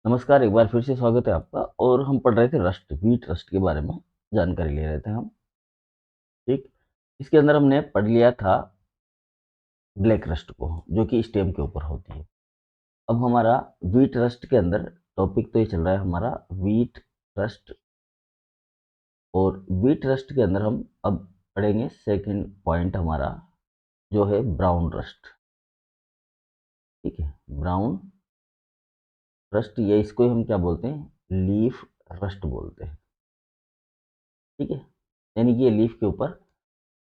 नमस्कार, एक बार फिर से स्वागत है आपका। और हम पढ़ रहे थे रस्ट, व्हीट रस्ट के बारे में जानकारी ले रहे थे हम। ठीक। इसके अंदर हमने पढ़ लिया था ब्लैक रस्ट को, जो कि स्टेम के ऊपर होती है। अब हमारा व्हीट रस्ट के अंदर टॉपिक तो ये चल रहा है हमारा व्हीट रस्ट। और व्हीट रस्ट के अंदर हम अब पढ़ेंगे सेकंड पॉइंट हमारा, जो है ब्राउन रस्ट। ठीक है, ब्राउन रस्ट, ये इसको ही हम क्या बोलते हैं, लीफ रस्ट बोलते हैं। ठीक है, यानी कि ये लीफ के ऊपर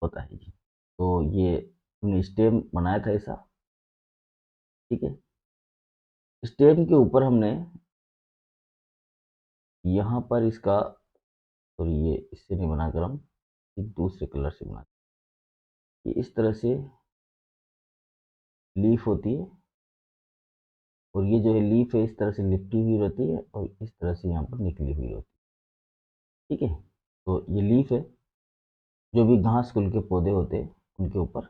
होता है जी। तो ये हमने स्टेम बनाया था ऐसा। ठीक है, स्टेम के ऊपर हमने यहाँ पर इसका, सॉरी ये इससे नहीं बनाकर हम एक दूसरे कलर से बनाते हैं। ये इस तरह से लीफ होती है, और ये जो है लीफ है इस तरह से लिपटी हुई रहती है और इस तरह से यहाँ पर निकली हुई होती है। ठीक है, तो ये लीफ है, जो भी घास कुल के पौधे होते हैं उनके ऊपर।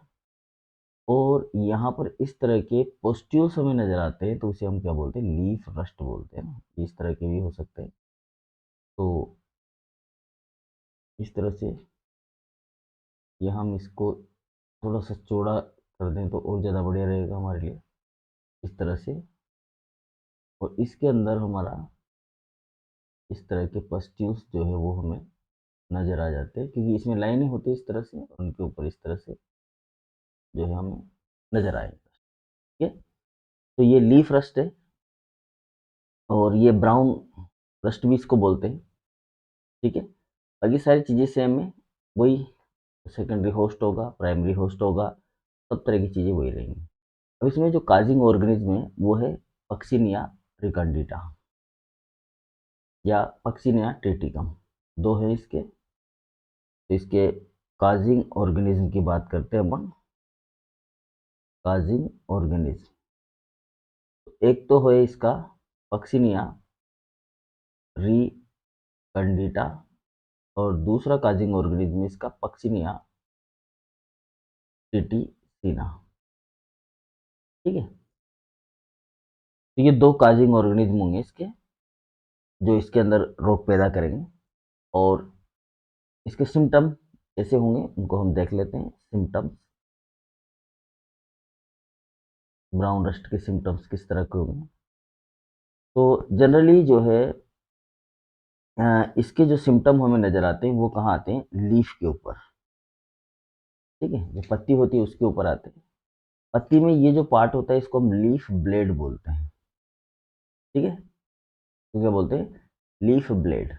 और यहाँ पर इस तरह के पोस्ट्यूल्स हमें नजर आते हैं, तो उसे हम क्या बोलते हैं, लीफ रस्ट बोलते हैं ना। इस तरह के भी हो सकते हैं। तो इस तरह से ये हम इसको थोड़ा सा चौड़ा कर दें तो और ज़्यादा बढ़िया रहेगा हमारे लिए, इस तरह से। और इसके अंदर हमारा इस तरह के पस्ट्यूल्स जो है वो हमें नज़र आ जाते हैं, क्योंकि इसमें लाइनें होती है इस तरह से, और उनके ऊपर इस तरह से जो है हमें नज़र आएगा। ठीक है, तो ये लीफ रस्ट है, और ये ब्राउन रस्ट भी इसको बोलते हैं। ठीक है, बाकी सारी चीज़ें सेम है, वही सेकेंडरी होस्ट होगा, प्राइमरी होस्ट होगा, सब तरह की चीज़ें वही रहेंगी। अब इसमें जो काजिंग ऑर्गेनिज्म है वो है पक्सिनिया रिकंडिटा या पक्सिनिया ट्रिटिकम, दो है इसके। तो इसके काजिंग ऑर्गेनिज्म की बात करते हैं अपन। काजिंग ऑर्गेनिज्म, एक तो है इसका पक्सिनिया रिकंडिटा, और दूसरा काजिंग ऑर्गेनिज्म इसका पक्सिनिया ट्रिटिसिना। ठीक है, तो ये दो काजिंग ऑर्गेनिज्म होंगे इसके, जो इसके अंदर रोग पैदा करेंगे। और इसके सिम्टम कैसे होंगे उनको हम देख लेते हैं। सिम्टम्स, ब्राउन रस्ट के सिम्टम्स किस तरह के होंगे। तो जनरली जो है इसके जो सिम्टम हमें नजर आते हैं वो कहाँ आते हैं, लीफ के ऊपर। ठीक है, जो पत्ती होती है उसके ऊपर आते हैं। पत्ती में ये जो पार्ट होता है इसको हम लीफ ब्लेड बोलते हैं। ठीक है, तो क्या बोलते हैं, लीफ ब्लेड।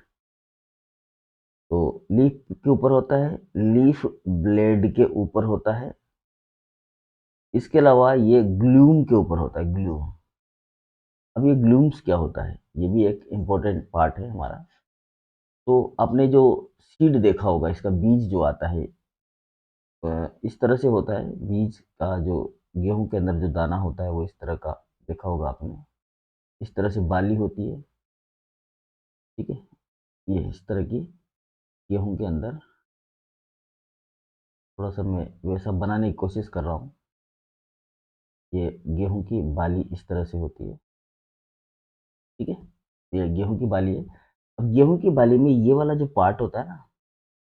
तो लीफ के ऊपर होता है, लीफ ब्लेड के ऊपर होता है। इसके अलावा ये ग्लूम के ऊपर होता है, ग्लूम। अब ये ग्लूम्स क्या होता है, ये भी एक इम्पोर्टेंट पार्ट है हमारा। तो आपने जो सीड देखा होगा, इसका बीज जो आता है इस तरह से होता है। बीज का जो गेहूं के अंदर जो दाना होता है वो इस तरह का देखा होगा आपने, इस तरह से बाली होती है। ठीक है, ये इस तरह की गेहूं के अंदर, थोड़ा सा मैं वैसा बनाने की कोशिश कर रहा हूँ। ये गेहूं की बाली इस तरह से होती है। ठीक है, ये गेहूं की बाली है। अब गेहूं की बाली में ये वाला जो पार्ट होता है ना,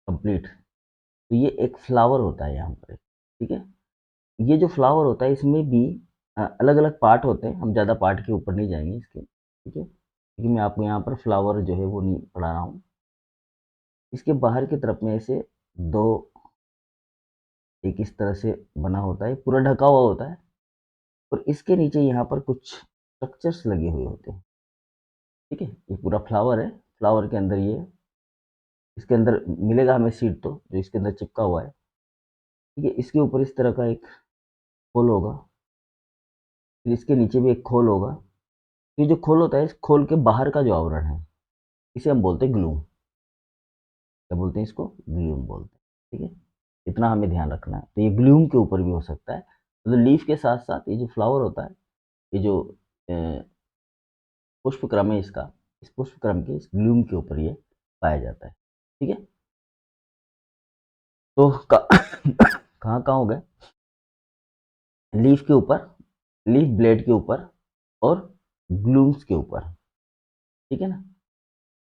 कंप्लीट, तो ये एक फ्लावर होता है यहाँ पर। ठीक है, ये जो फ्लावर होता है इसमें भी अलग अलग पार्ट होते हैं, हम ज़्यादा पार्ट के ऊपर नहीं जाएंगे इसके। ठीक है, क्योंकि मैं आपको यहाँ पर फ्लावर जो है वो नहीं पढ़ा रहा हूँ। इसके बाहर की तरफ में ऐसे दो, एक इस तरह से बना होता है, पूरा ढका हुआ होता है। और इसके नीचे यहाँ पर कुछ स्ट्रक्चर्स लगे हुए होते हैं। ठीक है, ये पूरा फ्लावर है, फ्लावर के अंदर ये, इसके अंदर मिलेगा हमें सीड, तो जो इसके अंदर चिपका हुआ है। ठीक है, इसके ऊपर इस तरह का एक खोल होगा, फिर इसके नीचे भी एक खोल होगा। ये जो खोल होता है, इस खोल के बाहर का जो आवरण है इसे हम बोलते हैं ग्लूम। क्या बोलते हैं इसको, ग्लूम बोलते हैं। ठीक है, इतना हमें ध्यान रखना है। तो ये ग्लूम के ऊपर भी हो सकता है, तो लीफ के साथ साथ ये जो फ्लावर होता है, ये जो पुष्प क्रम है इसका, इस पुष्प क्रम के इस ग्लूम के ऊपर ये पाया जाता है। ठीक है, तो कहाँ कहाँ हो गए, लीफ के ऊपर, लीफ ब्लेड के ऊपर, और ग्लूम्स के ऊपर। ठीक है ना।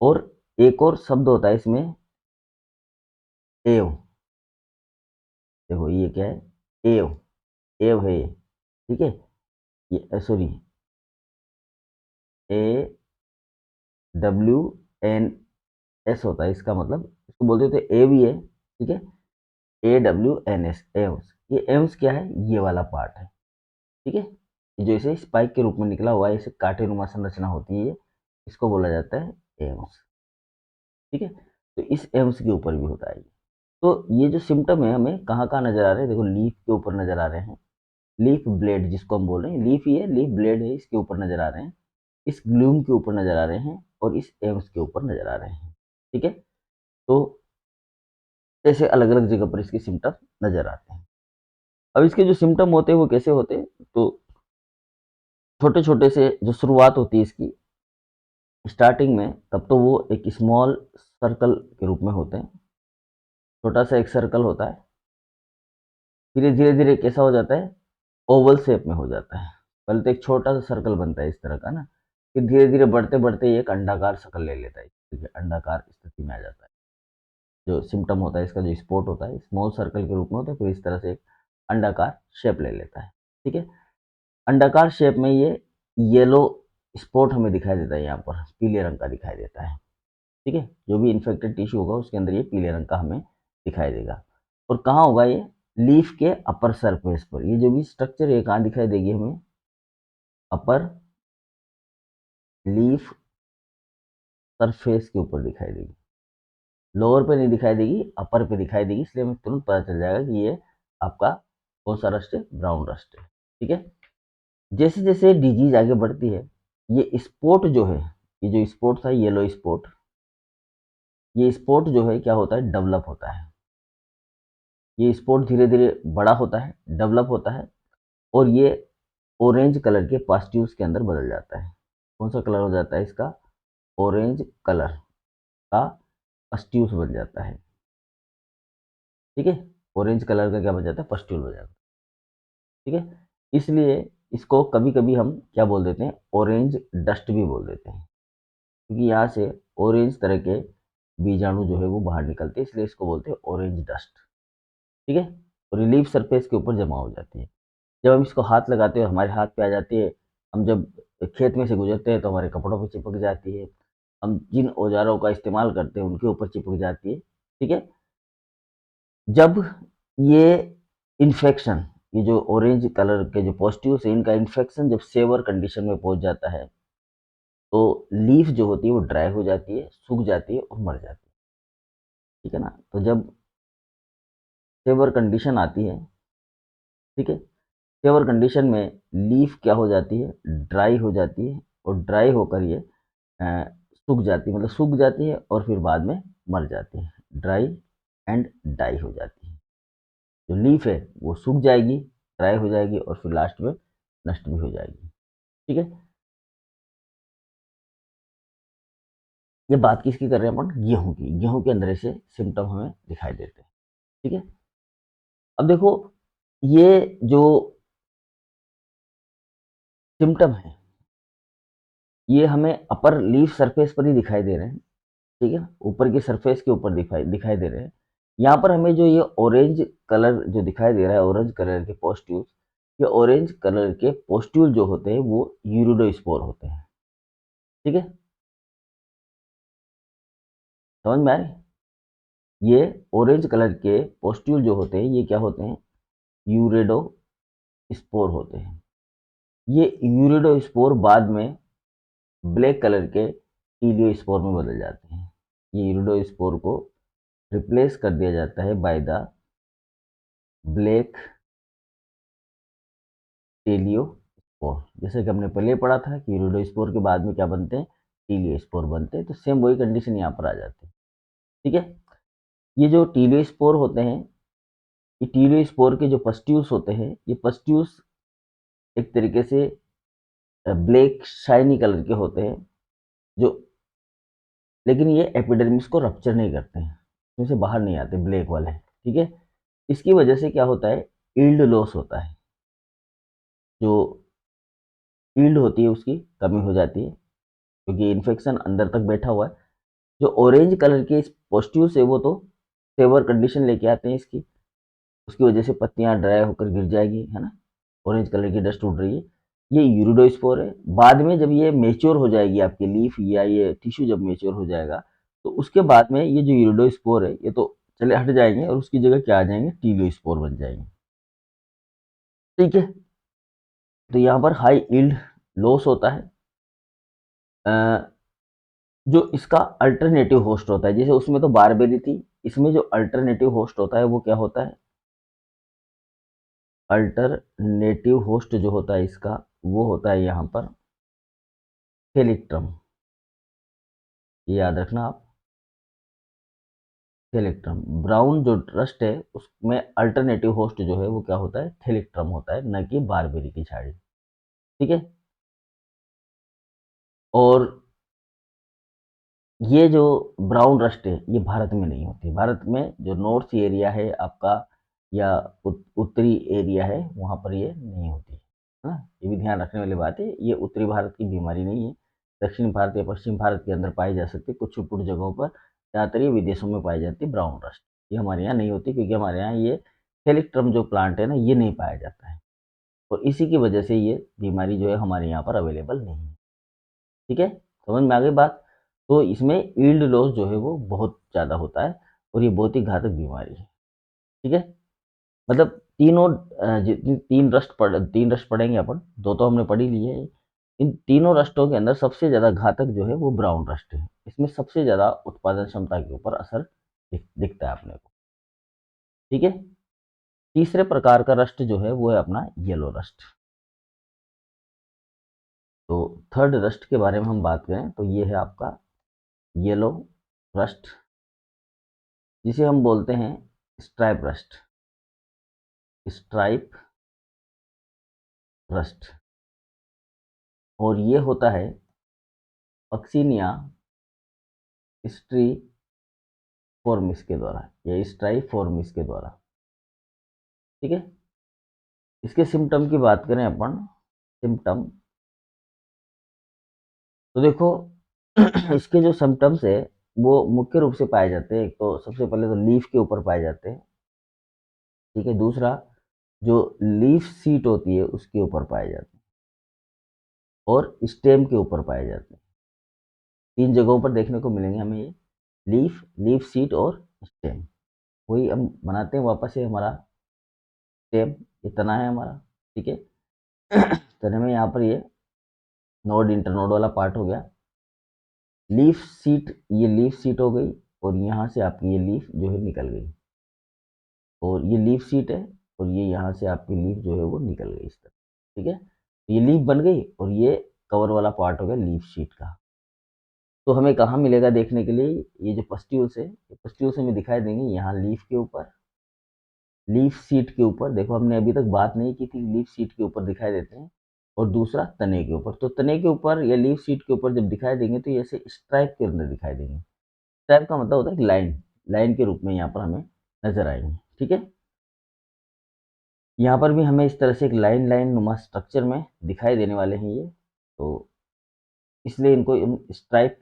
और एक और शब्द होता है इसमें, एव। देखो ये क्या है, एव, एव है ये, ठीक है। ये sorry, A W N S होता है इसका मतलब, इसको बोलते थे ए भी है, ठीक है। ए डब्ल्यू एन एस, एम्स। ये एम्स क्या है, ये वाला पार्ट है, ठीक है। जो इसे स्पाइक के रूप में निकला हुआ है, इसे कांटेनुमा संरचना होती है, इसको बोला जाता है एम्स, ठीक है। तो इस एम्स के ऊपर भी होता है ये। तो ये जो सिम्टम है हमें कहाँ कहाँ नजर आ रहे हैं, देखो लीफ के ऊपर नजर आ रहे हैं, लीफ ब्लेड जिसको हम बोल रहे हैं, लीफ ही है, लीफ ब्लेड है, इसके ऊपर नजर आ रहे हैं, इस ग्लूम के ऊपर नजर आ रहे हैं, और इस एम्स के ऊपर नजर आ रहे हैं, ठीक है। तो ऐसे अलग अलग जगह पर इसके सिम्टम नजर आते हैं। अब इसके जो सिम्टम होते हैं वो कैसे होते हैं, तो छोटे छोटे से जो शुरुआत होती है इसकी स्टार्टिंग में, तब तो वो एक स्मॉल सर्कल के रूप में होते हैं, छोटा सा एक सर्कल होता है, फिर धीरे धीरे कैसा हो जाता है, ओवल शेप में हो जाता है। पहले तो एक छोटा सा सर्कल बनता है इस तरह का ना, फिर धीरे धीरे बढ़ते बढ़ते ये एक अंडाकार शक्ल ले लेता है, ठीक है, अंडाकार स्थिति में आ जाता है। जो सिम्टम होता है इसका, जो स्पॉट होता है, स्मॉल सर्कल के रूप में होता है, फिर इस तरह से एक अंडाकार शेप ले लेता है, ठीक है। अंडाकार शेप में ये येलो स्पॉट हमें दिखाई देता है, यहाँ पर पीले रंग का दिखाई देता है, ठीक है। जो भी इन्फेक्टेड टिश्यू होगा उसके अंदर ये पीले रंग का हमें दिखाई देगा। और कहाँ होगा ये, लीफ के अपर सरफेस पर, ये जो भी स्ट्रक्चर है कहाँ दिखाई देगी हमें, अपर लीफ सरफेस के ऊपर दिखाई देगी, लोअर पे नहीं दिखाई देगी, अपर पे दिखाई देगी, इसलिए हमें तुरंत पता चल जाएगा कि ये आपका कौन सा रस्ट है, ब्राउन रस्ट है, ठीक है। जैसे जैसे डिजीज आगे बढ़ती है, ये स्पॉट जो है, ये जो स्पॉट था येलो स्पॉट, ये स्पॉट जो है क्या होता है, डेवलप होता है। ये स्पॉट धीरे धीरे बड़ा होता है, डेवलप होता है, और ये ऑरेंज कलर के पास्ट्यूल्स के अंदर बदल जाता है। कौन सा कलर हो जाता है इसका, ऑरेंज कलर का पस्ट्यूल्स बन जाता है, ठीक है। ऑरेंज कलर का क्या बन जाता है, पस्ट्यूल बन जाता है, ठीक है। इसलिए इसको कभी कभी हम क्या बोल देते हैं, ऑरेंज डस्ट भी बोल देते हैं, क्योंकि यहाँ से ऑरेंज तरह के बीजाणु जो है वो बाहर निकलते हैं, इसलिए इसको बोलते हैं ऑरेंज डस्ट, ठीक है। और रिलीफ सरफेस के ऊपर जमा हो जाती है। जब हम इसको हाथ लगाते हैं हमारे हाथ पे आ जाती है, हम जब खेत में से गुजरते हैं तो हमारे कपड़ों पे चिपक जाती है, हम जिन औजारों का इस्तेमाल करते हैं उनके ऊपर चिपक जाती है, ठीक है। जब ये इन्फेक्शन, ये जो ऑरेंज कलर के जो पॉजिटिव्स है, इनका इन्फेक्शन जब सेवर कंडीशन में पहुंच जाता है, तो लीफ जो होती है वो ड्राई हो जाती है, सूख जाती है और मर जाती है, ठीक है ना। तो जब सेवर कंडीशन आती है, ठीक है, सेवर कंडीशन में लीफ क्या हो जाती है, ड्राई हो जाती है, और ड्राई होकर ये सूख जाती है, मतलब सूख जाती है और फिर बाद में मर जाती है, ड्राई एंड डाई हो जाती है। जो लीफ है वो सूख जाएगी, ड्राई हो जाएगी, और फिर लास्ट में नष्ट भी हो जाएगी, ठीक है। ये बात किसकी कर रहे हैं अपन, गेहूं की। गेहूं के अंदर से सिम्टम हमें दिखाई देते हैं, ठीक है। अब देखो ये जो सिम्टम है ये हमें अपर लीफ सरफेस पर ही दिखाई दे रहे हैं, ठीक है, ऊपर की सरफेस के ऊपर दिखाई दिखाई दे रहे हैं। यहाँ पर हमें जो ये ऑरेंज कलर जो दिखाई दे रहा है, ऑरेंज कलर के पोस्ट्यूल्स, ये ऑरेंज कलर के पोस्ट्यूल जो होते हैं वो यूरिडोस्पोर होते हैं, ठीक है। समझ में आ रही, ये ऑरेंज कलर के पोस्ट्यूल जो होते हैं ये क्या होते हैं, यूरिडोस्पोर होते हैं। ये यूरिडोस्पोर बाद में ब्लैक कलर के टीलियोस्पोर में बदल जाते हैं। ये यूरिडोस्पोर को रिप्लेस कर दिया जाता है बाय द ब्लैक टेलियोस्पोर। जैसे कि हमने पहले पढ़ा था कि यूरिडोस्पोर के बाद में क्या बनते हैं, टीलियोस्पोर बनते हैं, तो सेम वही कंडीशन यहाँ पर आ जाती है, ठीक है। ये जो टीलियोस्पोर होते हैं, ये टीलियोस्पोर के जो पस्ट्यूल्स होते हैं, ये पस्ट्यूल्स एक तरीके से ब्लैक शाइनी कलर के होते हैं, जो लेकिन ये एपिडर्मिस को रप्चर नहीं करते हैं, इसमें से बाहर नहीं आते ब्लैक वाले, ठीक है। इसकी वजह से क्या होता है, ईल्ड लॉस होता है, जो ईल्ड होती है उसकी कमी हो जाती है, क्योंकि इन्फेक्शन अंदर तक बैठा हुआ है। जो ऑरेंज कलर के पोस्ट्यूल्स है वो तो सेवर कंडीशन लेके आते हैं इसकी, उसकी वजह से पत्तियां ड्राई होकर गिर जाएगी, है ना, ऑरेंज कलर की डस्ट उड़ रही है। ये यूरिडोस्पोर है। बाद में जब ये मेच्योर हो जाएगी आपकी लीफ या ये टिश्यू जब मेच्योर हो जाएगा, तो उसके बाद में ये जो यूरिडोस्पोर है ये तो चले हट जाएंगे और उसकी जगह क्या आ जाएंगे, टीलियोस्पोर बन जाएंगे। ठीक है, तो यहाँ पर हाई यील्ड लॉस होता है। जो इसका अल्टरनेटिव होस्ट होता है, जैसे उसमें तो बारबेरी थी, इसमें जो अल्टरनेटिव होस्ट होता है वो क्या होता है, अल्टरनेटिव होस्ट जो होता है इसका वो होता है यहाँ पर थेलिक्ट्रम। ये याद रखना आप, थेलिक्ट्रम। ब्राउन जो रस्ट है उसमें अल्टरनेटिव होस्ट जो है वो क्या होता है, थेलिक्ट्रम होता है, न कि बारबेरी की झाड़ी। ठीक है, और ये जो ब्राउन रस्ट है ये भारत में नहीं होती। भारत में जो नॉर्थ एरिया है आपका या उत्तरी एरिया है वहाँ पर ये नहीं होती है ना। ये भी ध्यान रखने वाली बात है, ये उत्तरी भारत की बीमारी नहीं है। दक्षिण भारत या पश्चिम भारत के अंदर पाई जा सकती है कुछ छुट जगहों पर, ज़्यादातर ये विदेशों में पाई जाती है ब्राउन रस्ट। ये हमारे यहाँ नहीं होती क्योंकि हमारे यहाँ ये हेलिक्ट्रम जो प्लांट है ना ये नहीं पाया जाता है, और इसी की वजह से ये बीमारी जो है हमारे यहाँ पर अवेलेबल नहीं है। ठीक है, समझ में आ गई बात। तो इसमें यील्ड लॉस जो है वो बहुत ज़्यादा होता है और ये बहुत ही घातक बीमारी है। ठीक है, मतलब तीनों जितनी तीन रस्ट पढ़ेंगे अपन, दो तो हमने पढ़ ही लिए है। इन तीनों रस्टों के अंदर सबसे ज़्यादा घातक जो है वो ब्राउन रस्ट है। इसमें सबसे ज़्यादा उत्पादन क्षमता के ऊपर असर दिखता है अपने को। ठीक है, तीसरे प्रकार का रस्ट जो है वो है अपना येलो रस्ट। तो थर्ड रस्ट के बारे में हम बात करें तो ये है आपका येलो रस्ट, जिसे हम बोलते हैं स्ट्राइप रस्ट, स्ट्राइप रस्ट। और ये होता है पक्सिनिया स्ट्रीफोर्मिस के द्वारा या स्ट्राइफोर्मिस के द्वारा। ठीक है, इसके सिम्टम की बात करें अपन, सिम्टम तो देखो इसके जो सिम्टम्स है वो मुख्य रूप से पाए जाते हैं। एक तो सबसे पहले तो लीफ के ऊपर पाए जाते हैं। ठीक है, दूसरा जो लीफ सीट होती है उसके ऊपर पाए जाते हैं और स्टेम के ऊपर पाए जाते हैं। तीन जगहों पर देखने को मिलेंगे हमें ये, लीफ, लीफ सीट और स्टेम। वही हम बनाते हैं वापस से हमारा स्टेम, ये तना है हमारा। ठीक है, तने में यहाँ पर ये नोड इंटरनोड वाला पार्ट हो गया। लीफ सीट, ये लीफ सीट हो गई और यहाँ से आपकी ये लीफ जो है निकल गई, और ये लीफ सीट है और ये यहाँ से आपकी लीफ जो है वो निकल गई इस तरह। ठीक है, तो ये लीफ बन गई और ये कवर वाला पार्ट हो गया लीफ शीट का। तो हमें कहाँ मिलेगा देखने के लिए, ये जो पस्ट्यूल्स है, ये पस्ट्यूल्स हमें दिखाई देंगे यहाँ लीफ के ऊपर, लीफ सीट के ऊपर। देखो हमने अभी तक बात नहीं की थी, लीफ सीट के ऊपर दिखाई देते हैं, और दूसरा तने के ऊपर। तो तने के ऊपर या लीफ सीट के ऊपर जब दिखाई देंगे तो ये ऐसे स्ट्राइप के अंदर दिखाई देंगे। स्ट्राइप का मतलब होता है लाइन, लाइन के रूप में यहाँ पर हमें नजर आएंगे। ठीक है, यहाँ पर भी हमें इस तरह से एक लाइन लाइन नुमा स्ट्रक्चर में दिखाई देने वाले हैं ये, तो इसलिए इनको हम स्ट्राइप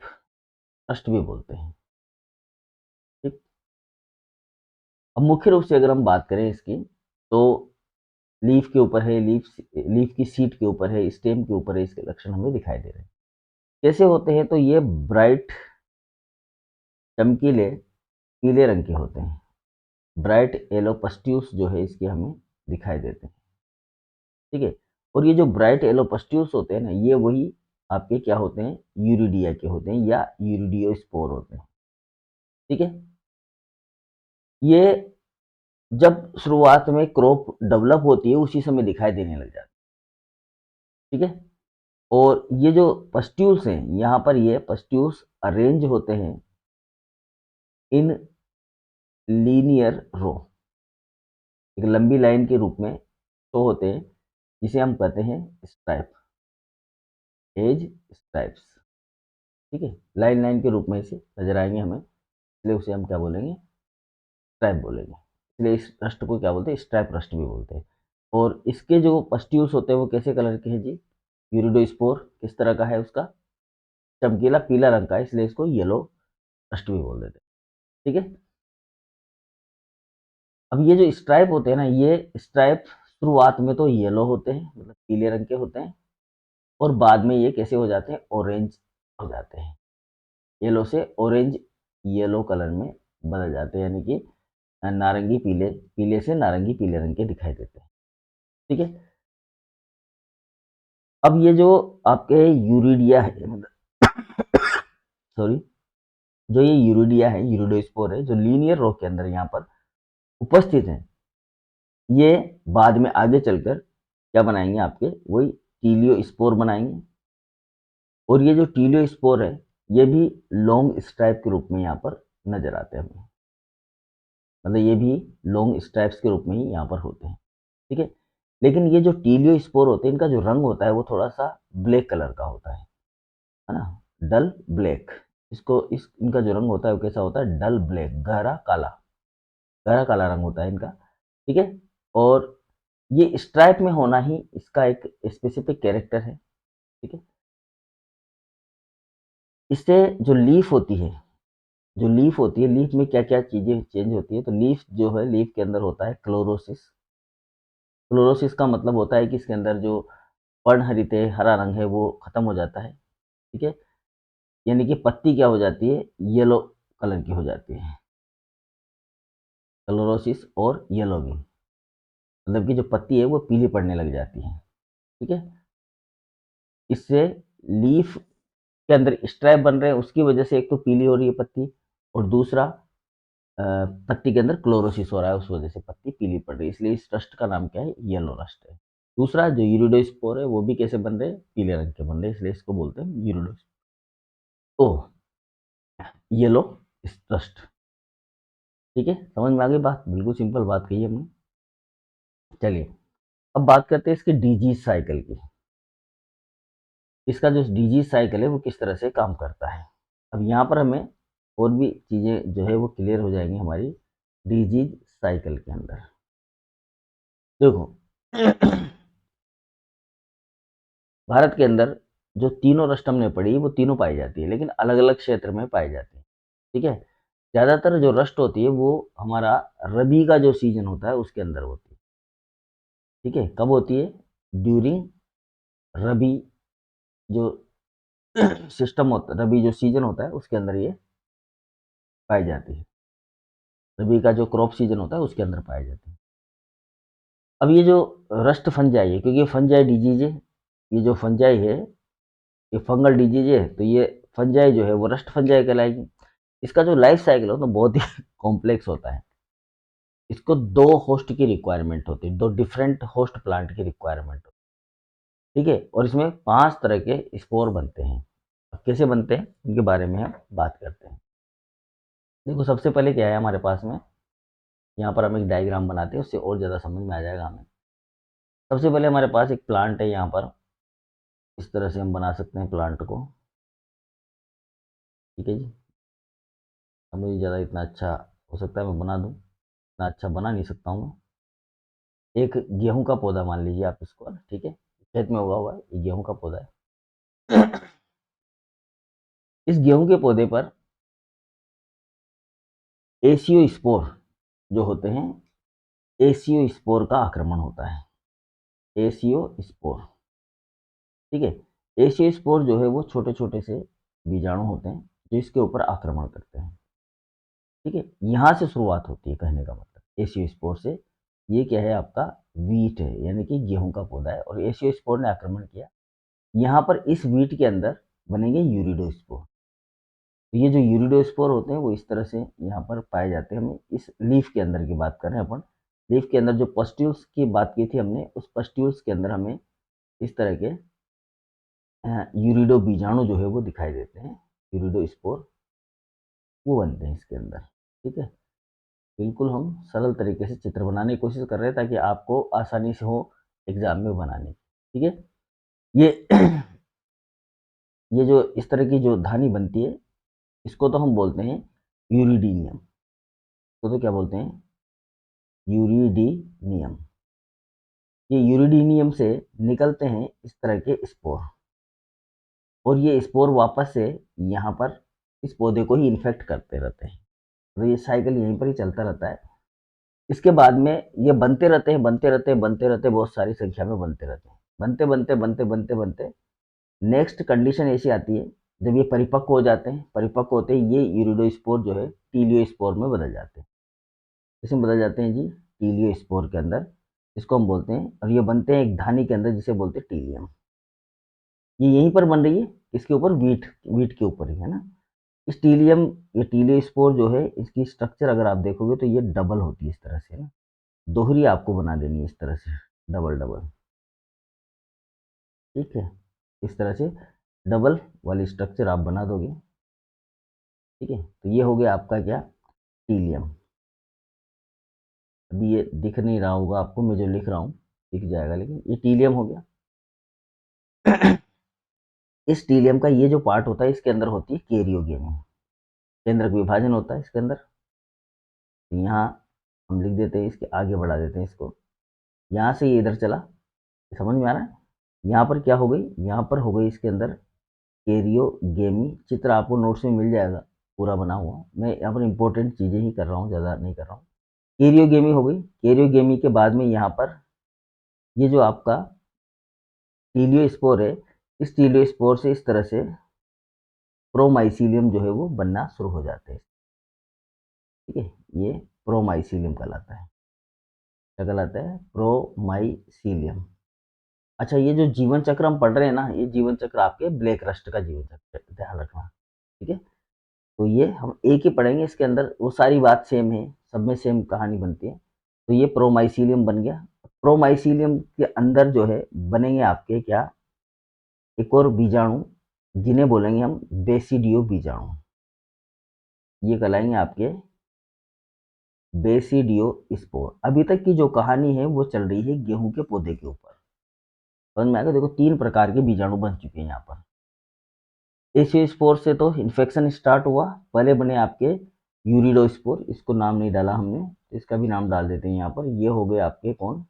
रस्ट भी बोलते हैं। ठीक, अब मुख्य रूप से अगर हम बात करें इसकी, तो लीफ के ऊपर है, लीफ की सीट के ऊपर है, स्टेम के ऊपर है, इसके लक्षण हमें दिखाई दे रहे हैं। कैसे होते हैं, तो ये ब्राइट चमकीले पीले रंग के होते हैं। ब्राइट येलो पस्ट्यूल्स जो है इसके हमें दिखाई देते हैं। ठीक है, और ये जो ब्राइट येलो पस्ट्यूल्स होते हैं ना ये वही आपके क्या होते हैं, यूरिडिया के होते हैं या यूरिडियोस्पोर होते हैं। ठीक है, ये जब शुरुआत में क्रॉप डेवलप होती है उसी समय दिखाई देने लग जाती है। ठीक है, और ये जो पस्ट्यूल्स हैं यहाँ पर ये पस्ट्यूल्स अरेंज होते हैं इन लीनियर रो, एक लंबी लाइन के रूप में शो होते हैं, जिसे हम कहते हैं स्ट्राइप, एज स्ट्राइप्स। ठीक है, लाइन लाइन के रूप में इसे नजर आएंगे हमें, इसलिए उसे हम क्या बोलेंगे, स्ट्राइप बोलेंगे। इसलिए इस रस्ट को क्या बोलते हैं, स्ट्राइप रस्ट भी बोलते हैं। और इसके जो पस्ट्यूल्स होते हैं वो कैसे कलर के हैं जी, यूरिडोस्पोर किस तरह का है उसका, चमकीला पीला रंग का है, इसलिए इसको येलो रस्ट भी बोल देते हैं। ठीक है, अब ये जो स्ट्राइप होते हैं ना, ये स्ट्राइप शुरुआत में तो येलो होते हैं, मतलब पीले रंग के होते हैं, और बाद में ये कैसे हो जाते हैं, ऑरेंज हो जाते हैं। येलो से ऑरेंज येलो कलर में बदल जाते हैं, यानी कि नारंगी पीले, पीले से नारंगी पीले रंग के दिखाई देते हैं। ठीक है, अब ये जो आपके यूरिडिया है, मतलब सॉरी, जो ये यूरिडिया है, यूरिडोस्पोर है, जो लीनियर रो के अंदर यहाँ पर उपस्थित है, ये बाद में आगे चलकर क्या बनाएंगे, आपके वही टीलियोस्पोर बनाएंगे। और ये जो टीलियोस्पोर है, ये भी लॉन्ग स्ट्राइप के रूप में यहाँ पर नजर आते हैं हमें, मतलब ये भी लॉन्ग स्ट्राइप्स के रूप में ही यहाँ पर होते हैं। ठीक है, लेकिन ये जो टीलियोस्पोर होते हैं, इनका जो रंग होता है वो थोड़ा सा ब्लैक कलर का होता है ना, डल ब्लैक। इसको इस इनका जो रंग होता है वो कैसा होता है, डल ब्लैक, गहरा काला, गहरा काला रंग होता है इनका। ठीक है, और ये स्ट्राइप में होना ही इसका एक स्पेसिफिक कैरेक्टर है। ठीक है, इससे जो लीफ होती है, जो लीफ होती है, लीफ में क्या क्या चीजें चेंज होती है, तो लीफ जो है, लीफ के अंदर होता है क्लोरोसिस। क्लोरोसिस का मतलब होता है कि इसके अंदर जो पर्णहरित है, हरा रंग है, वो खत्म हो जाता है। ठीक है, यानी कि पत्ती क्या हो जाती है, येलो कलर की हो जाती है, क्लोरोसिस और येलोविंग, मतलब कि जो पत्ती है वो पीली पड़ने लग जाती है। ठीक है, इससे लीफ के अंदर स्ट्रैप बन रहे हैं, उसकी वजह से एक तो पीली हो रही है पत्ती, और दूसरा पत्ती के अंदर क्लोरोसिस हो रहा है, उस वजह से पत्ती पीली पड़ रही है, इसलिए इस रस्ट का नाम क्या है, येलो रस्ट है। दूसरा जो यूरिडोस्पोर है, वो भी कैसे बन रहे हैं, पीले रंग के बन रहे हैं, इसलिए इसको बोलते हैं यूरिडोस। तो येलो रस्ट। ठीक है, समझ में आ गई बात, बिल्कुल सिंपल बात कही हमने। चलिए, अब बात करते हैं इसके डिजीज साइकिल की। इसका जो डिजीज साइकिल है वो किस तरह से काम करता है। अब यहाँ पर हमें और भी चीज़ें जो है वो क्लियर हो जाएंगी हमारी डिजीज साइकिल के अंदर। देखो, भारत के अंदर जो तीनों रस्ट हमने पढ़ी वो तीनों पाई जाती है, लेकिन अलग अलग क्षेत्र में पाई जाती है। ठीक है, ज़्यादातर जो रस्ट होती है वो हमारा रबी का जो सीजन होता है उसके अंदर होती है। ठीक है, कब होती है, ड्यूरिंग रबी जो सिस्टम होता है, रबी जो सीजन होता है उसके अंदर ये पाई जाती है, रबी का जो क्रॉप सीजन होता है उसके अंदर पाई जाती है। अब ये जो रस्ट फंजाई है, क्योंकि ये फंजाई डिजीज है, ये जो फंजाई है ये फंगल डिजीज है, तो ये फंजाई जो है वो रस्ट फंजाई कहलाएगी। इसका जो लाइफ साइकिल हो तो बहुत ही कॉम्प्लेक्स होता है। इसको दो होस्ट की रिक्वायरमेंट होती है, दो डिफरेंट होस्ट प्लांट की रिक्वायरमेंट होती है। ठीक है, और इसमें 5 तरह के स्पोर बनते हैं। अब कैसे बनते हैं इनके बारे में हम बात करते हैं। देखो, सबसे पहले क्या है हमारे पास में, यहाँ पर हम एक डायग्राम बनाते हैं, उससे और ज़्यादा समझ में आ जाएगा हमें। सबसे पहले हमारे पास एक प्लांट है, यहाँ पर इस तरह से हम बना सकते हैं प्लांट को। ठीक है जी, अब मुझे ज़्यादा इतना अच्छा हो सकता है मैं बना दूँ, इतना अच्छा बना नहीं सकता हूँ मैं। एक गेहूं का पौधा मान लीजिए आप इसको, ठीक है, खेत में उगा हुआ है, ये गेहूं का पौधा है। इस गेहूं के पौधे पर एसियो स्पोर जो होते हैं, एसियो स्पोर का आक्रमण होता है, एसियो स्पोर। ठीक है, एसियो स्पोर जो है वो छोटे छोटे से बीजाणु होते हैं जो इसके ऊपर आक्रमण करते हैं। ठीक है, यहाँ से शुरुआत होती है कहने का मतलब एसियो स्पोर से। ये क्या है, आपका वीट है, यानी कि गेहूं का पौधा है, और एसियो स्पोर ने आक्रमण किया। यहाँ पर इस वीट के अंदर बनेंगे यूरिडोस्पोर। तो ये जो यूरिडोस्पोर होते हैं वो इस तरह से यहाँ पर पाए जाते हैं। हमें इस लीफ के अंदर की बात कर रहे हैं अपन, लीफ के अंदर जो पस्ट्यूल्स की बात की थी हमने, उस पस्ट्यूल्स के अंदर हमें इस तरह के यूरिडो बीजाणु जो है वो दिखाई देते हैं, यूरिडोस्पोर वो बनते हैं इसके अंदर। ठीक है, बिल्कुल हम सरल तरीके से चित्र बनाने की कोशिश कर रहे हैं ताकि आपको आसानी से हो एग्जाम में बनाने। ठीक है, ये ये जो इस तरह की जो धानी बनती है, इसको तो हम बोलते हैं यूरिडीनियम। तो क्या बोलते हैं, यूरिडीनियम। ये यूरिडीनियम से निकलते हैं इस तरह के स्पोर। और ये स्पोर वापस से यहाँ पर इस पौधे को ही इन्फेक्ट करते रहते हैं। तो ये साइकिल यहीं पर ही चलता रहता है। इसके बाद में ये बनते रहते हैं, बनते रहते हैं, बनते रहते हैं, बहुत सारी संख्या में बनते रहते हैं। बनते बनते बनते बनते बनते नेक्स्ट कंडीशन ऐसी आती है, जब ये परिपक्व हो जाते हैं, परिपक्व होते ही ये यूरिडोस्पोर जो है टीलियोस्पोर में बदल जाते हैं। इसमें बदल जाते हैं जी टीलियोस्पोर के अंदर, इसको हम बोलते हैं, और ये बनते हैं एक धानी के अंदर जिसे बोलते हैं टीलियम। ये यहीं पर बन रही है, इसके ऊपर वीट वीट के ऊपर ही है ना। इस टीलियम, ये टीलियोस्पोर जो है, इसकी स्ट्रक्चर अगर आप देखोगे तो ये डबल होती है इस तरह से ना, दोहरी आपको बना देनी है इस तरह से, डबल डबल, ठीक है। इस तरह से डबल वाली स्ट्रक्चर आप बना दोगे, ठीक है। तो ये हो गया आपका क्या, टीलियम। अभी ये दिख नहीं रहा होगा आपको, मैं जो लिख रहा हूँ दिख जाएगा, लेकिन ये टीलियम हो गया। इस टीलियम का ये जो पार्ट होता है, इसके अंदर होती है कैरियोगेमी, केंद्रक विभाजन होता है इसके अंदर। तो यहाँ हम लिख देते हैं, इसके आगे बढ़ा देते हैं इसको, यहाँ से ये इधर चला, समझ में आ रहा है। यहाँ पर क्या हो गई, यहाँ पर हो गई इसके अंदर कैरियोगेमी। चित्र आपको नोट्स में मिल जाएगा पूरा बना हुआ, मैं यहाँ पर इंपॉर्टेंट चीज़ें ही कर रहा हूँ, ज़्यादा नहीं कर रहा हूँ। कैरियोगेमी हो गई, कैरियोगेमी के बाद में यहाँ पर ये जो आपका टीलियोस्पोर है, इस टीलियोस्पोर से इस तरह से प्रोमाइसीलियम जो है वो बनना शुरू हो जाते हैं, ठीक है। ये प्रोमाइसीलियम कहलाता है, क्या कहलाता है, प्रोमाइसीलियम। अच्छा, ये जो जीवन चक्र हम पढ़ रहे हैं ना, ये जीवन चक्र आपके ब्लैक रस्ट का जीवन चक्र, ध्यान रखना, ठीक है। तो ये हम एक ही पढ़ेंगे, इसके अंदर वो सारी बात सेम है, सब में सेम कहानी बनती है। तो ये प्रोमाइसीलियम बन गया। प्रोमाइसीलियम के अंदर जो है बनेंगे आपके क्या, एक और बीजाणु, जिन्हें बोलेंगे हम बेसिडियो बीजाणु। ये कहलाएंगे आपके बेसिडियो स्पोर। अभी तक की जो कहानी है वो चल रही है गेहूं के पौधे के ऊपर, समझ में आएगा। देखो 3 प्रकार के बीजाणु बन चुके हैं यहाँ पर। एसियोस्पोर से तो इन्फेक्शन स्टार्ट हुआ, पहले बने आपके यूरिडोस्पोर, इसको नाम नहीं डाला हमने, तो इसका भी नाम डाल देते हैं यहाँ पर। ये हो गए आपके कौन,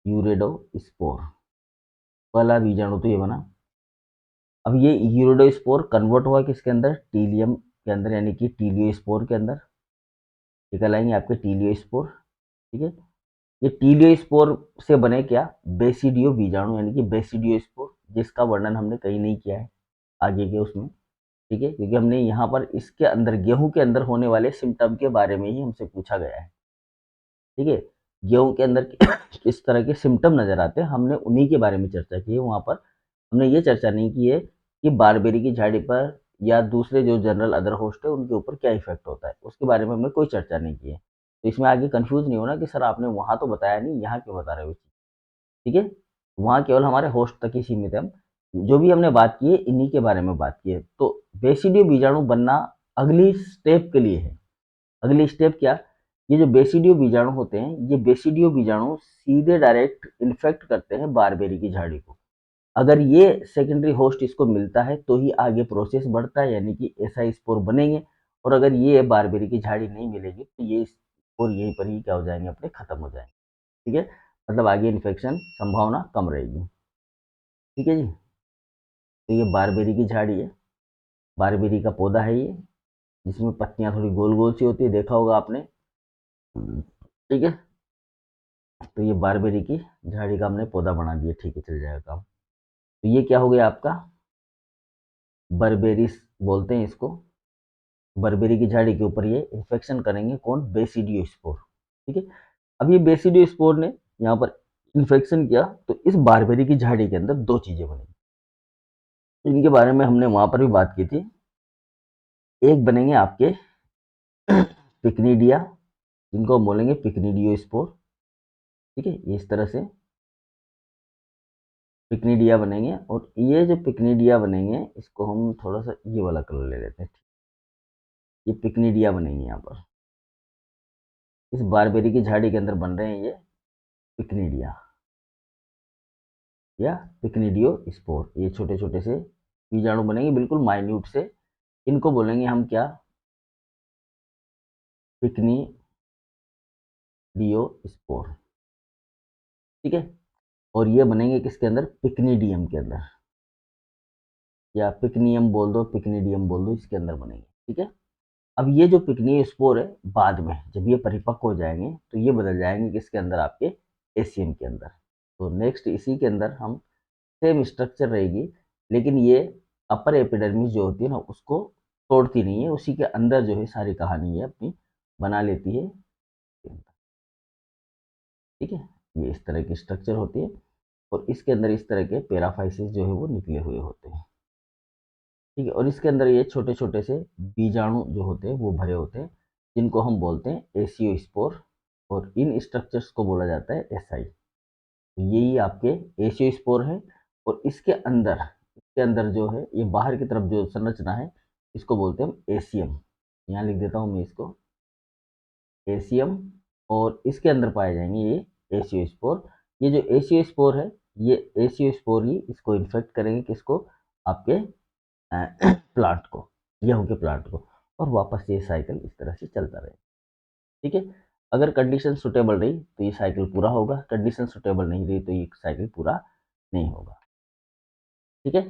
यूरिडोस्पोर, पहला बीजाणु तो ये बना। अब ये यूरिडोस्पोर कन्वर्ट हुआ किसके अंदर, टीलियम के अंदर, यानी कि टीलियोस्पोर के अंदर, ये कहलाएंगे आपके टीलियोस्पोर, ठीक है। ये टीलियोस्पोर से बने क्या, बेसिडियो बीजाणु, यानी कि बेसिडियोस्पोर, जिसका वर्णन हमने कहीं नहीं किया है आगे के उसमें, ठीक है, क्योंकि हमने यहाँ पर इसके अंदर गेहूं के अंदर होने वाले सिम्टम के बारे में ही हमसे पूछा गया है, ठीक है। गेहूं के अंदर किस तरह के सिम्टम नजर आते हैं, हमने उन्हीं के बारे में चर्चा की है वहाँ पर। हमने ये चर्चा नहीं की है कि बारबेरी की झाड़ी पर या दूसरे जो जनरल अदर होस्ट है उनके ऊपर क्या इफेक्ट होता है, उसके बारे में हमने कोई चर्चा नहीं की है। तो इसमें आगे कंफ्यूज नहीं होना कि सर आपने वहाँ तो बताया नहीं, यहाँ क्यों बता रहे हो, ठीक है। वहाँ केवल हमारे होस्ट तक ही सीमित है, हम जो भी हमने बात की है इन्हीं के बारे में बात की है। तो बेसिडियो बीजाणु बनना अगली स्टेप के लिए है। अगली स्टेप क्या, ये जो बेसिडियो बीजाणु होते हैं, ये बेसिडियो बीजाणु सीधे डायरेक्ट इन्फेक्ट करते हैं बारबेरी की झाड़ी को। अगर ये सेकेंडरी होस्ट इसको मिलता है तो ही आगे प्रोसेस बढ़ता है, यानी कि ऐसा स्पोर बनेंगे। और अगर ये बारबेरी की झाड़ी नहीं मिलेगी तो ये स्पोर यहीं पर ही क्या हो जाएंगे, अपने खत्म हो जाएंगे, ठीक है। मतलब आगे इन्फेक्शन संभावना कम रहेगी, ठीक है जी। तो ये बारबेरी की झाड़ी है, बारबेरी का पौधा है ये, जिसमें पत्तियां थोड़ी गोल गोल सी होती है, देखा होगा आपने, ठीक है। तो ये बारबेरी की झाड़ी का हमने पौधा बना दिया, ठीक है, चल जाएगा काम। तो ये क्या हो गया आपका, बर्बेरिस बोलते हैं इसको। बर्बेरी की झाड़ी के ऊपर ये इन्फेक्शन करेंगे कौन, बेसिडियो स्पोर, ठीक है। अब ये बेसिडियो स्पोर ने यहाँ पर इन्फेक्शन किया, तो इस बारबेरी की झाड़ी के अंदर 2 चीजें बनेंगी, इनके बारे में हमने वहां पर भी बात की थी। एक बनेंगे आपके पिकनीडिया, जिनको हम बोलेंगे पिकनीडियो स्पोर, ठीक है, ये इस तरह से पिकनीडिया बनेंगे। और ये जो पिकनीडिया बनेंगे, इसको हम थोड़ा सा ये वाला कलर ले लेते हैं, ये पिकनीडिया बनेंगे यहाँ पर, इस बारबेरी की झाड़ी के अंदर बन रहे हैं ये पिकनीडिया या पिकनीडियो स्पोर। ये छोटे छोटे से बीजाणु बनेंगे, बिल्कुल माइन्यूट से, इनको बोलेंगे हम क्या, पिकनीडियो स्पोर, ठीक है। और ये बनेंगे किसके अंदर, पिकनीडियम के अंदर, या पिकनियम बोल दो, पिकनिडियम बोल दो, इसके अंदर बनेंगे। ठीक है। अब ये जो पिकनिय स्पोर है, बाद में जब ये परिपक्व हो जाएंगे तो ये बदल जाएंगे किसके अंदर, आपके एसीएम के अंदर। तो नेक्स्ट इसी के अंदर हम सेम स्ट्रक्चर रहेगी, लेकिन ये अपर एपिडर्मिस जो होती है ना उसको तोड़ती नहीं है, उसी के अंदर जो है सारी कहानी है अपनी बना लेती है। ठीक है। ये इस तरह की स्ट्रक्चर होती है और इसके अंदर इस तरह के पैराफाइसिस जो है वो निकले हुए होते हैं। ठीक है। और इसके अंदर ये छोटे छोटे से बीजाणु जो होते हैं वो भरे होते हैं, जिनको हम बोलते हैं एसियो स्पोर, और इन स्ट्रक्चर्स को बोला जाता है एसआई। तो यही आपके एसियो स्पोर है। और इसके अंदर जो है ये बाहर की तरफ जो संरचना है इसको बोलते हैं हम एसियम। यहाँ लिख देता हूँ मैं इसको, एसियम। और इसके अंदर पाए जाएंगे ये एसियो स्पोर। ये जो एसियो स्पोर है, ये एसियो स्पोर ही इसको इन्फेक्ट करेंगे, किसको, आपके प्लांट को, गेहूं के प्लांट को, और वापस ये साइकिल इस तरह से चलता रहे। ठीक है। अगर कंडीशन सुटेबल रही तो ये साइकिल पूरा होगा, कंडीशन सुटेबल नहीं रही तो ये साइकिल पूरा नहीं होगा। ठीक है।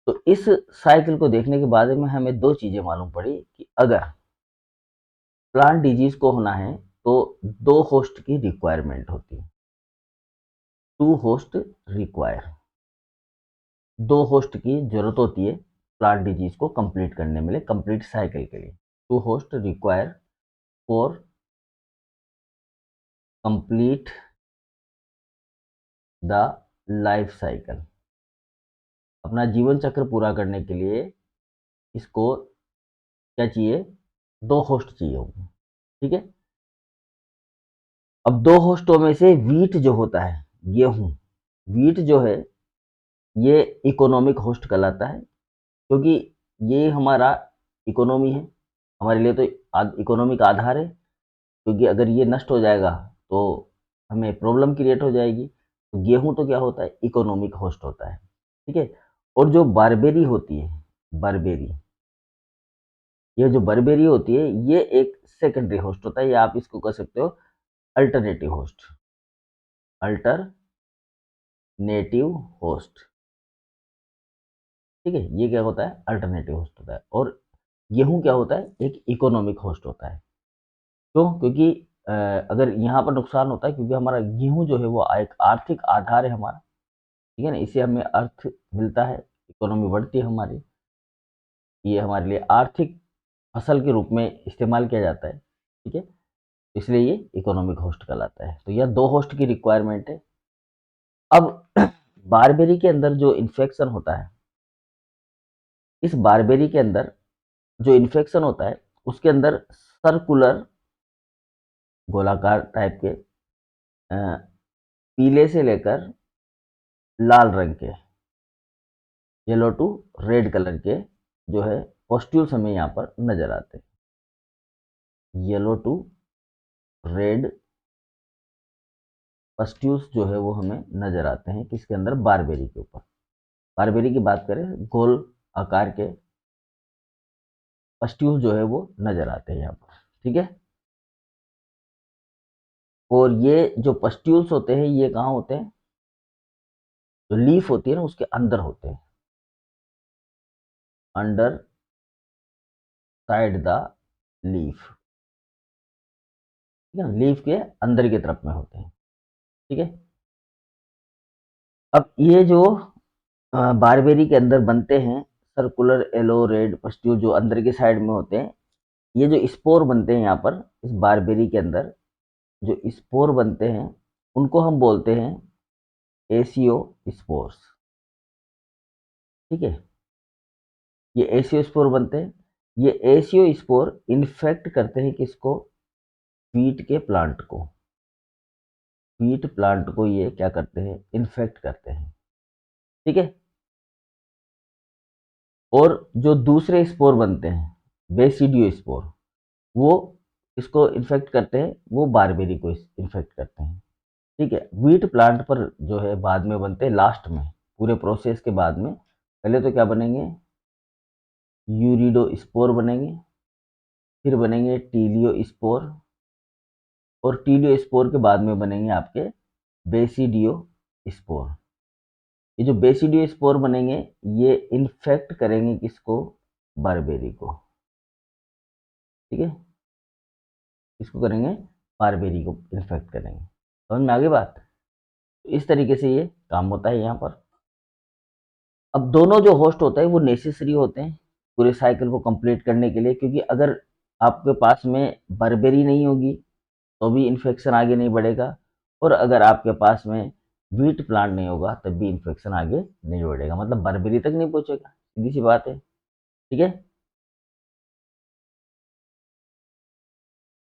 तो इस साइकिल को देखने के बाद में हमें दो चीजें मालूम पड़ी कि अगर प्लांट डिजीज को होना है तो दो होस्ट की रिक्वायरमेंट होती है, टू होस्ट रिक्वायर, दो होस्ट की जरूरत होती है प्लांट डिजीज को कंप्लीट करने में, कंप्लीट साइकिल के लिए। Two host require for complete the life cycle. अपना जीवन चक्र पूरा करने के लिए इसको क्या चाहिए, दो होस्ट चाहिए होंगे। ठीक है। अब दो होस्टों में से वीट जो होता है, गेहूं, वीट जो है ये इकोनॉमिक होस्ट कहलाता है, क्योंकि ये हमारा इकोनॉमी है, हमारे लिए तो इकोनॉमिक आधार है। क्योंकि अगर ये नष्ट हो जाएगा तो हमें प्रॉब्लम क्रिएट हो जाएगी। तो गेहूं तो क्या होता है, इकोनॉमिक होस्ट होता है। ठीक है। और जो बारबेरी होती है, बारबेरी, ये जो बारबेरी होती है ये एक सेकेंडरी होस्ट होता है, या आप इसको कह सकते हो अल्टरनेटिव होस्ट, अल्टरनेटिव होस्ट। ठीक है। ये क्या होता है, अल्टरनेटिव होस्ट होता है। और गेहूं क्या होता है, एक इकोनॉमिक होस्ट होता है। क्यों, क्योंकि अगर यहाँ पर नुकसान होता है क्योंकि हमारा गेहूं जो है वो एक आर्थिक आधार है हमारा। ठीक है ना, इससे हमें अर्थ मिलता है, इकोनॉमी बढ़ती है हमारी, ये हमारे लिए आर्थिक फसल के रूप में इस्तेमाल किया जाता है। ठीक है। इसलिए ये इकोनॉमिक होस्ट कहलाता है। तो यह दो होस्ट की रिक्वायरमेंट है। अब बारबेरी के अंदर जो इन्फेक्शन होता है, इस बारबेरी के अंदर जो इन्फेक्शन होता है उसके अंदर सर्कुलर, गोलाकार टाइप के, पीले से लेकर लाल रंग के, येलो टू रेड कलर के जो है पॉस्ट्यूल्स हमें यहाँ पर नजर आते हैं। येलो टू रेड पस्ट्यूल्स जो है वो हमें नजर आते हैं किसके अंदर, बारबेरी के ऊपर। बारबेरी की बात करें, गोल आकार के पस्ट्यूल जो है वो नजर आते हैं यहाँ पर। ठीक है। और ये जो पस्ट्यूल्स होते हैं ये कहाँ होते हैं, जो लीफ होती है ना उसके अंदर होते हैं, अंडर साइड द लीफ। ठीक है, लीफ के अंदर की तरफ में होते हैं। ठीक है। अब ये जो बारबेरी के अंदर बनते हैं, सर्कुलर येलो रेड पस्ट्यूल जो अंदर की साइड में होते हैं, ये जो स्पोर बनते हैं यहाँ पर इस बारबेरी के अंदर, जो स्पोर बनते हैं उनको हम बोलते हैं एसियो स्पोर्स। ठीक है। ये एसियो स्पोर बनते हैं, ये एसियो स्पोर इन्फेक्ट करते हैं किसको, वीट के प्लांट को, वीट प्लांट को ये क्या करते हैं, इन्फेक्ट करते हैं। ठीक है। और जो दूसरे स्पोर बनते हैं बेसिडियो स्पोर, वो इसको इन्फेक्ट करते हैं, वो बारबेरी को इन्फेक्ट करते हैं। ठीक है। व्हीट प्लांट पर जो है बाद में बनते हैं, लास्ट में पूरे प्रोसेस के बाद में, पहले तो क्या बनेंगे, यूरिडो स्पोर बनेंगे, फिर बनेंगे टीलियो स्पोर, और टीलियो स्पोर के बाद में बनेंगे आपके बेसिडियो स्पोर। ये जो बेसिडियो स्पोर बनेंगे ये इन्फेक्ट करेंगे किसको, बारबेरी को, ठीक है, इसको करेंगे, बारबेरी को इन्फेक्ट करेंगे। समझ में आ गई बात। तो इस तरीके से ये काम होता है यहाँ पर। अब दोनों जो होस्ट होता है वो नेसेसरी होते हैं पूरे साइकिल को कंप्लीट करने के लिए, क्योंकि अगर आपके पास में बारबेरी नहीं होगी तो भी इन्फेक्शन आगे नहीं बढ़ेगा, और अगर आपके पास में वीट प्लांट नहीं होगा तब भी इन्फेक्शन आगे नहीं बढ़ेगा, मतलब बारबेरी तक नहीं पहुंचेगा, सीधी सी बात है, ठीक है।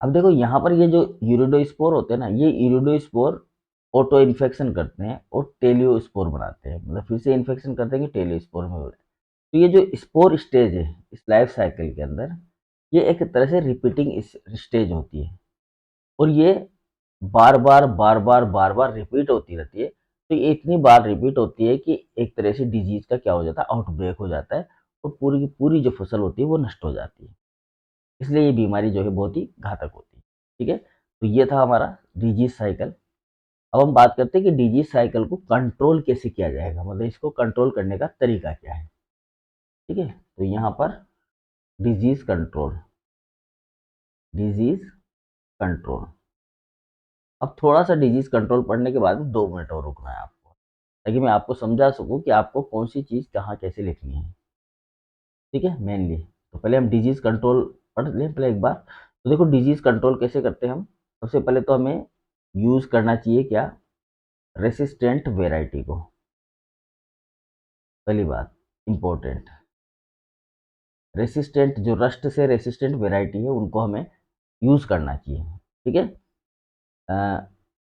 अब देखो यहाँ पर ये जो यूरिडोस्पोर होते हैं ना, ये यूरिडोस्पोर ऑटो इन्फेक्शन करते हैं और टेलियोस्पोर बनाते हैं, मतलब फिर से इन्फेक्शन करते हैं कि टेलियोस्पोर में हो रहा है। तो ये जो स्पोर स्टेज है इस लाइफ साइकिल के अंदर, ये एक तरह से रिपीटिंग स्टेज होती है, और ये बार बार बार बार बार बार रिपीट होती रहती है। तो ये इतनी बार रिपीट होती है कि एक तरह से डिजीज का क्या हो जाता है, आउटब्रेक हो जाता है, और पूरी की पूरी जो फसल होती है वो नष्ट हो जाती है। इसलिए ये बीमारी जो है बहुत ही घातक होती है, ठीक है। तो ये था हमारा डिजीज साइकिल। अब हम बात करते हैं कि डिजीज साइकिल को कंट्रोल कैसे किया जाएगा, मतलब इसको कंट्रोल करने का तरीका क्या है, ठीक है। तो यहाँ पर डिजीज कंट्रोल, डिजीज कंट्रोल। अब थोड़ा सा डिजीज कंट्रोल पढ़ने के बाद 2 मिनट और रुकना है आपको, ताकि मैं आपको समझा सकूं कि आपको कौन सी चीज़ कहाँ कैसे लिखनी है, ठीक है, मेनली। तो पहले हम डिजीज कंट्रोल पढ़ लें पहले एक बार। तो देखो डिजीज कंट्रोल कैसे करते हैं हम। सबसे पहले तो हमें यूज़ करना चाहिए क्या, रेसिस्टेंट वेराइटी को, पहली बात इम्पोर्टेंट। रेसिस्टेंट जो रस्ट से रेसिस्टेंट वेराइटी है उनको हमें यूज़ करना चाहिए, ठीक है। अ,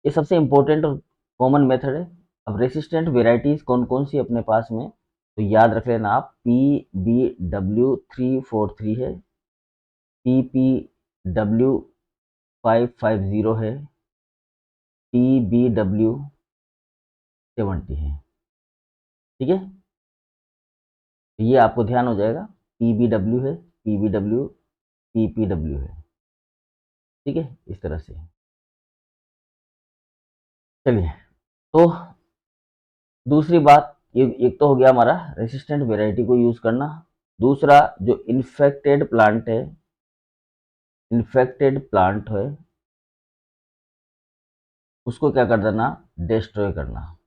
ये सबसे इम्पोर्टेंट और कॉमन मेथड है। अब रेसिस्टेंट वेराइटीज़ कौन कौन सी अपने पास में, तो याद रख लेना आप, PBW343 है, PPW550 है, PBW70 है, ठीक है। तो ये आपको ध्यान हो जाएगा, PBW है, PBW, PPW है, ठीक है, इस तरह से। चलिए, तो दूसरी बात, ये एक तो हो गया हमारा रेसिस्टेंट वेराइटी को यूज़ करना। दूसरा जो इन्फेक्टेड प्लांट है उसको क्या कर देना, डिस्ट्रॉय करना,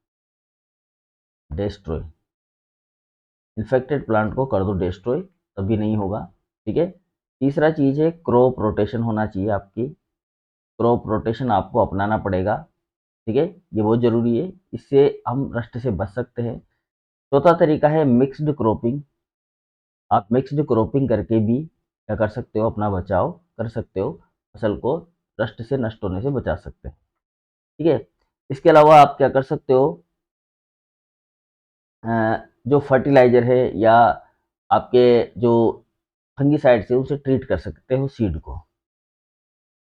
डिस्ट्रॉय। इन्फेक्टेड प्लांट को कर दो डिस्ट्रॉय, तभी नहीं होगा, ठीक है। तीसरा चीज़ है क्रॉप रोटेशन होना चाहिए आपकी, क्रॉप रोटेशन आपको अपनाना पड़ेगा, ठीक है, ये बहुत ज़रूरी है, इससे हम रस्ट से बच सकते हैं। चौथा तरीका है मिक्स्ड क्रॉपिंग। आप मिक्स्ड क्रॉपिंग करके भी क्या कर सकते हो, अपना बचाव कर सकते हो, फसल को रस्ट से नष्ट होने से बचा सकते हैं, ठीक है। इसके अलावा आप क्या कर सकते हो, जो फर्टिलाइज़र है या आपके जो फंगिसाइड से उसे ट्रीट कर सकते हो सीड को,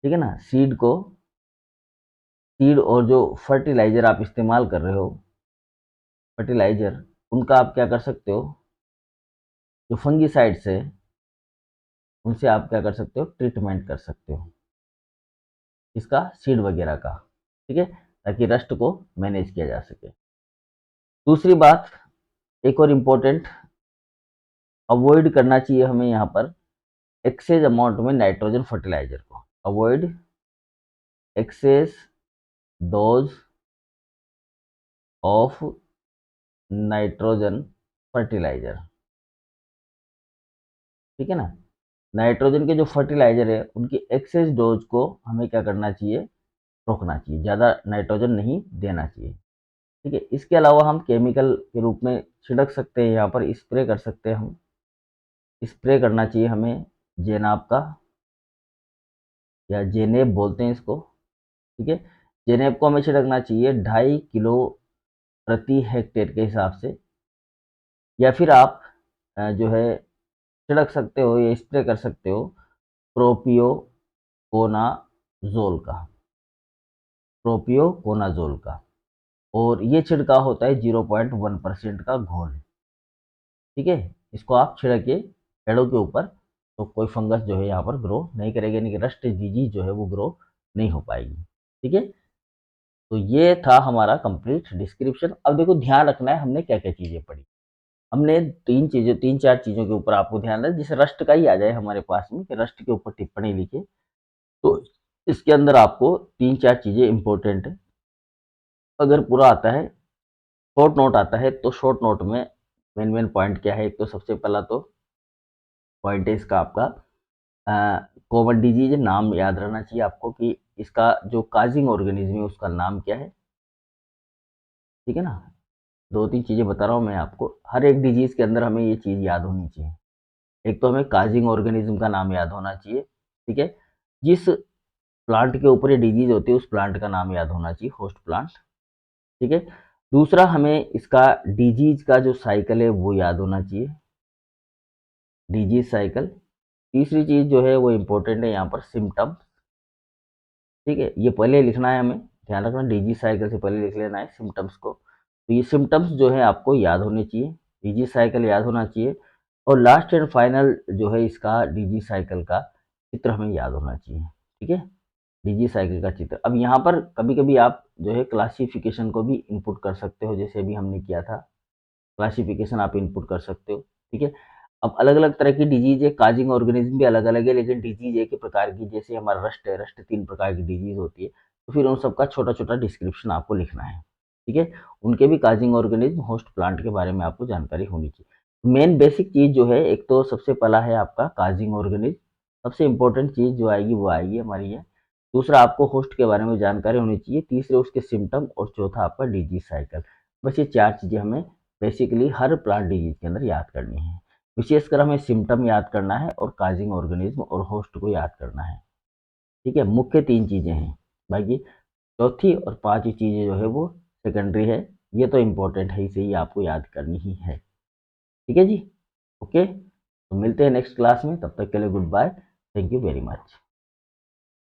ठीक है ना। सीड और जो फर्टिलाइज़र आप इस्तेमाल कर रहे हो, फर्टिलाइज़र, उनका आप क्या कर सकते हो, जो फंगिसाइड्स है उनसे आप क्या कर सकते हो, ट्रीटमेंट कर सकते हो इसका, सीड वगैरह का, ठीक है, ताकि रस्ट को मैनेज किया जा सके। दूसरी बात, एक और इम्पोर्टेंट, अवॉइड करना चाहिए हमें यहाँ पर एक्सेस अमाउंट में नाइट्रोजन फर्टिलाइजर को, avoid excess dose of nitrogen fertiliser, ठीक है ना। नाइट्रोजन के जो फर्टिलाइजर है उनकी एक्सेस डोज को हमें क्या करना चाहिए, रोकना चाहिए, ज़्यादा नाइट्रोजन नहीं देना चाहिए, ठीक है। इसके अलावा हम केमिकल के रूप में छिड़क सकते हैं, यहाँ पर स्प्रे कर सकते हैं हम, स्प्रे करना चाहिए हमें जेनाब का, या जेनेब बोलते हैं इसको, ठीक है। जेनेब को हमें छिड़कना चाहिए 2.5 किलो प्रति हेक्टेयर के हिसाब से, या फिर आप जो है छिड़क सकते हो या स्प्रे कर सकते हो प्रोपियोकोनाजोल का, प्रोपियोकोनाजोल का, और ये छिड़काव होता है 0.1% का घोल, ठीक है। इसको आप छिड़के पेड़ों के ऊपर, तो कोई फंगस जो है यहाँ पर ग्रो नहीं करेगी, यानी कि रस्ट डिजीज जो है वो ग्रो नहीं हो पाएगी, ठीक है। तो ये था हमारा कंप्लीट डिस्क्रिप्शन। अब देखो ध्यान रखना है हमने क्या क्या चीजें पढ़ी। हमने तीन चार चीजों के ऊपर आपको ध्यान रखना, जैसे रस्ट का ही आ जाए हमारे पास में कि रस्ट के ऊपर टिप्पणी लिखे, तो इसके अंदर आपको तीन चार चीजें इंपॉर्टेंट है। अगर पूरा आता है, शॉर्ट नोट आता है, तो शॉर्ट नोट में मेन मेन पॉइंट क्या है। एक तो सबसे पहला तो पॉइंट है इसका आपका कॉमन डिजीज नाम याद रहना चाहिए आपको कि इसका जो काजिंग ऑर्गेनिज्म है उसका नाम क्या है। ठीक है ना, दो तीन चीजें बता रहा हूँ मैं आपको, हर एक डिजीज के अंदर हमें ये चीज याद होनी चाहिए। एक तो हमें काजिंग ऑर्गेनिज्म का नाम याद होना चाहिए, ठीक है। जिस प्लांट के ऊपर ये डिजीज होती है उस प्लांट का नाम याद होना चाहिए, होस्ट प्लांट, ठीक है। दूसरा हमें इसका डिजीज का जो साइकिल है वो याद होना चाहिए, डिजीज साइकिल। तीसरी चीज जो है वो इम्पोर्टेंट है यहाँ पर सिम्टम, ठीक है। ये पहले लिखना है हमें, ध्यान रखना, डिजीज साइकिल से पहले लिख लेना है सिम्टम्स को। तो ये सिम्टम्स जो है आपको याद होने चाहिए, डिजीज साइकिल याद होना चाहिए, और लास्ट एंड फाइनल जो है इसका डिजीज साइकिल का चित्र हमें याद होना चाहिए, ठीक है। डिजीज साइकिल का चित्र। अब यहाँ पर कभी कभी आप जो है क्लासिफिकेशन को भी इनपुट कर सकते हो, जैसे अभी हमने किया था, क्लासिफिकेशन आप इनपुट कर सकते हो, ठीक है। अब अलग अलग तरह की डिजीज है, काजिंग ऑर्गेनिज्म भी अलग अलग है, लेकिन डिजीज एक ही प्रकार की, जैसे हमारा रस्ट है, रस्ट तीन प्रकार की डिजीज होती है, तो फिर उन सबका छोटा छोटा डिस्क्रिप्शन आपको लिखना है, ठीक है। उनके भी काजिंग ऑर्गेनिज्म, होस्ट प्लांट के बारे में आपको जानकारी होनी चाहिए। मेन बेसिक चीज जो है, एक तो सबसे पहला है आपका काजिंग ऑर्गेनिज्म, सबसे इंपॉर्टेंट चीज जो आएगी वो आएगी हमारी है। दूसरा आपको होस्ट के बारे में जानकारी होनी चाहिए, तीसरे उसके सिम्टम, और चौथा आपका डिजीज साइकिल। बस ये चार चीजें हमें बेसिकली हर प्लांट डिजीज के अंदर याद करनी है। विशेषकर हमें सिम्टम याद करना है और काजिंग ऑर्गेनिज्म और होस्ट को याद करना है, ठीक है। मुख्य तीन चीजें हैं, बाकी चौथी और पांचवी चीजें जो है वो सेकेंडरी है। ये तो इम्पोर्टेंट है, इसे ही आपको याद करनी ही है, ठीक है जी। ओके, तो मिलते हैं नेक्स्ट क्लास में, तब तक के लिए goodbye, thank you very much.